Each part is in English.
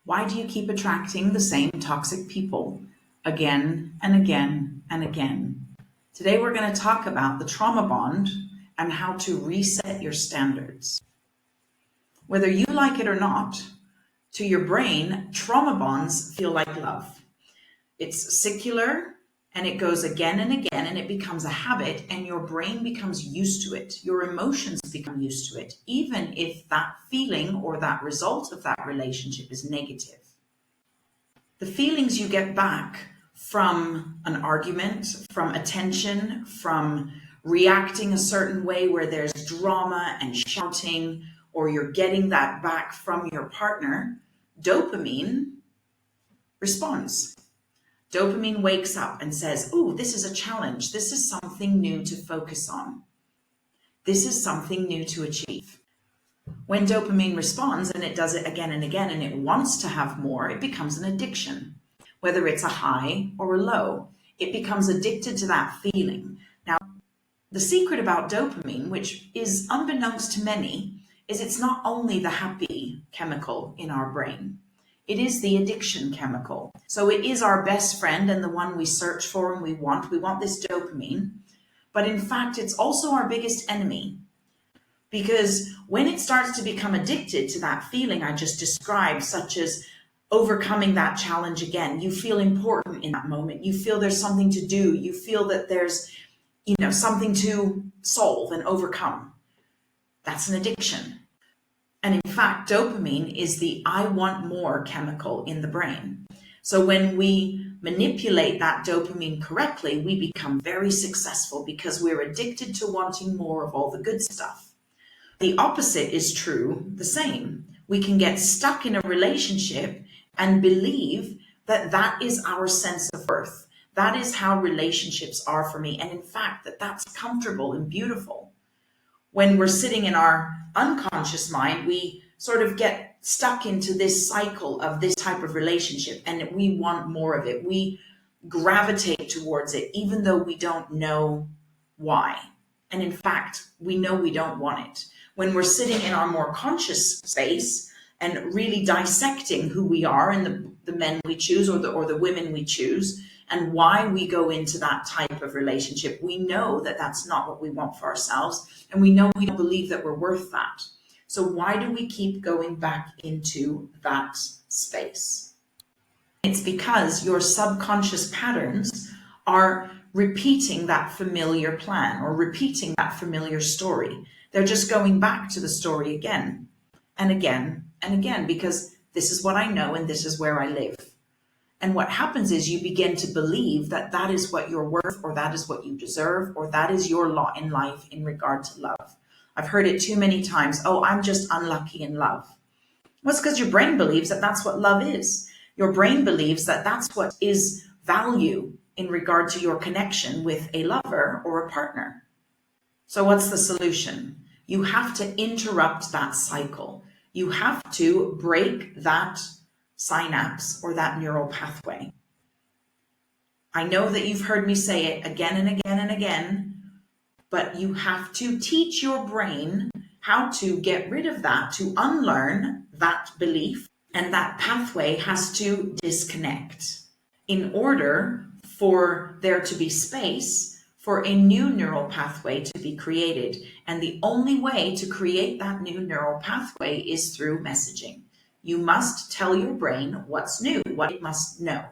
Why do you keep attracting the same toxic people again and again and again? Today we're going to talk about the trauma bond and how to reset your standards. Whether you like it or not, to your brain, trauma bonds feel like love. It's secular and it goes again and again and it becomes a habit and your brain becomes used to it. Your emotions become used to it, even if that feeling or that result of that relationship is negative. The feelings you get back from an argument, from attention, from reacting a certain way where there's drama and shouting, or you're getting that back from your partner, dopamine responds. Dopamine wakes up and says, "Oh, this is a challenge. This is something new to focus on. This is something new to achieve." When dopamine responds and it does it again and again and it wants to have more, it becomes an addiction. Whether it's a high or a low, it becomes addicted to that feeling. Now, the secret about dopamine, which is unbeknownst to many, is it's not only the happy chemical in our brain. It is the addiction chemical. So it is our best friend and the one we search for and we want. We want this dopamine. But in fact, it's also our biggest enemy. Because when it starts to become addicted to that feeling I just described, such as overcoming that challenge again, you feel important in that moment. You feel there's something to do. You feel that there's, something to solve and overcome. That's an addiction. And in fact, dopamine is the I want more chemical in the brain. So when we manipulate that dopamine correctly, we become very successful because we're addicted to wanting more of all the good stuff. The opposite is true, the same. We can get stuck in a relationship and believe that that is our sense of worth. That is how relationships are for me. And in fact, that's comfortable and beautiful. When we're sitting in our unconscious mind, we sort of get stuck into this cycle of this type of relationship and we want more of it. We gravitate towards it, even though we don't know why. And in fact, we know we don't want it. When we're sitting in our more conscious space and really dissecting who we are and the men we choose or the women we choose and why we go into that type of relationship, we know that that's not what we want for ourselves. And we know we don't believe that we're worth that. So why do we keep going back into that space? It's because your subconscious patterns are repeating that familiar plan or repeating that familiar story. They're just going back to the story again and again and again because this is what I know and this is where I live. And what happens is you begin to believe that that is what you're worth or that is what you deserve or that is your lot in life in regard to love. I've heard it too many times. Oh, I'm just unlucky in love. Well, it's because your brain believes that that's what love is. Your brain believes that that's what is value in regard to your connection with a lover or a partner. So what's the solution? You have to interrupt that cycle. You have to break that synapse or that neural pathway. I know that you've heard me say it again and again and again, but you have to teach your brain how to get rid of that, to unlearn that belief, and that pathway has to disconnect in order for there to be space for a new neural pathway to be created. And the only way to create that new neural pathway is through messaging. You must tell your brain what's new, what it must know.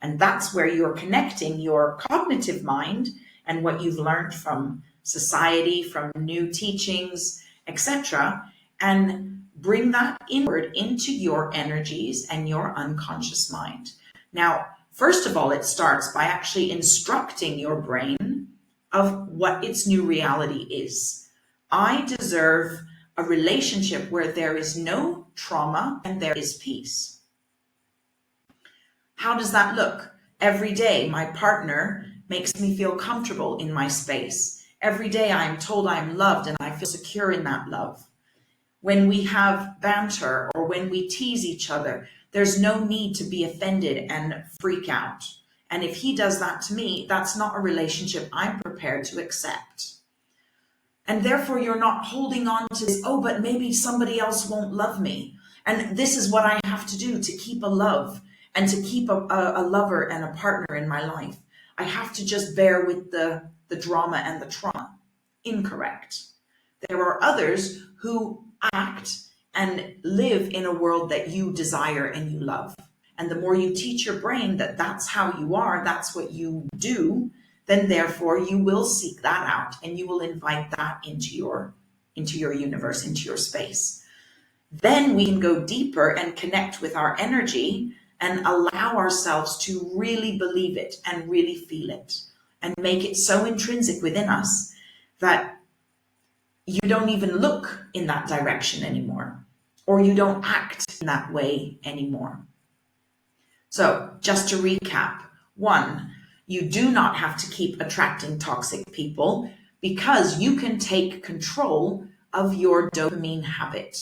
And that's where you're connecting your cognitive mind and what you've learned from society, from new teachings, etc., and bring that inward into your energies and your unconscious mind. Now, first of all, it starts by actually instructing your brain of what its new reality is. I deserve a relationship where there is no trauma and there is peace. How does that look? Every day, my partner makes me feel comfortable in my space. Every day, I am told I am loved and I feel secure in that love. When we have banter or when we tease each other, there's no need to be offended and freak out. And if he does that to me, that's not a relationship I'm prepared to accept. And therefore, you're not holding on to this, oh, but maybe somebody else won't love me. And this is what I have to do to keep a love and to keep a lover and a partner in my life. I have to just bear with the drama and the trauma. Incorrect. There are others who act and live in a world that you desire and you love. And the more you teach your brain that that's how you are, that's what you do, then therefore you will seek that out and you will invite that into your universe, into your space. Then we can go deeper and connect with our energy and allow ourselves to really believe it and really feel it and make it so intrinsic within us that you don't even look in that direction anymore, or you don't act in that way anymore. So just to recap, 1, you do not have to keep attracting toxic people because you can take control of your dopamine habit.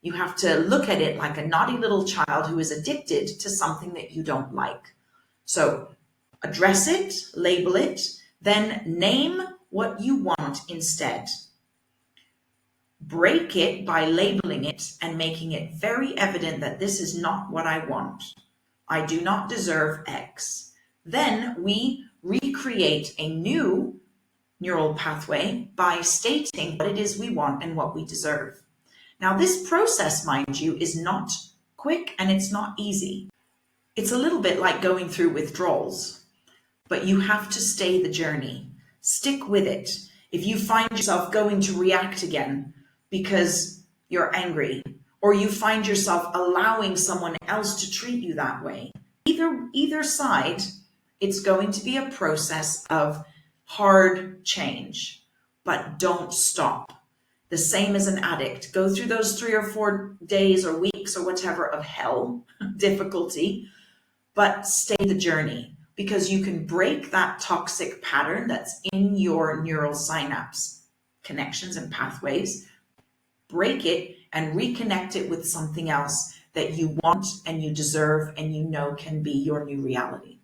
You have to look at it like a naughty little child who is addicted to something that you don't like. So address it, label it, then name what you want instead. Break it by labeling it and making it very evident that this is not what I want. I do not deserve X. Then we recreate a new neural pathway by stating what it is we want and what we deserve. Now, this process, mind you, is not quick and it's not easy. It's a little bit like going through withdrawals, but you have to stay the journey. Stick with it. If you find yourself going to react again because you're angry, or you find yourself allowing someone else to treat you that way, either side, it's going to be a process of hard change, but don't stop. The same as an addict. Go through those 3 or 4 days or weeks or whatever of hell, difficulty, but stay the journey, because you can break that toxic pattern that's in your neural synapse connections and pathways, break it and reconnect it with something else that you want and you deserve and you know can be your new reality.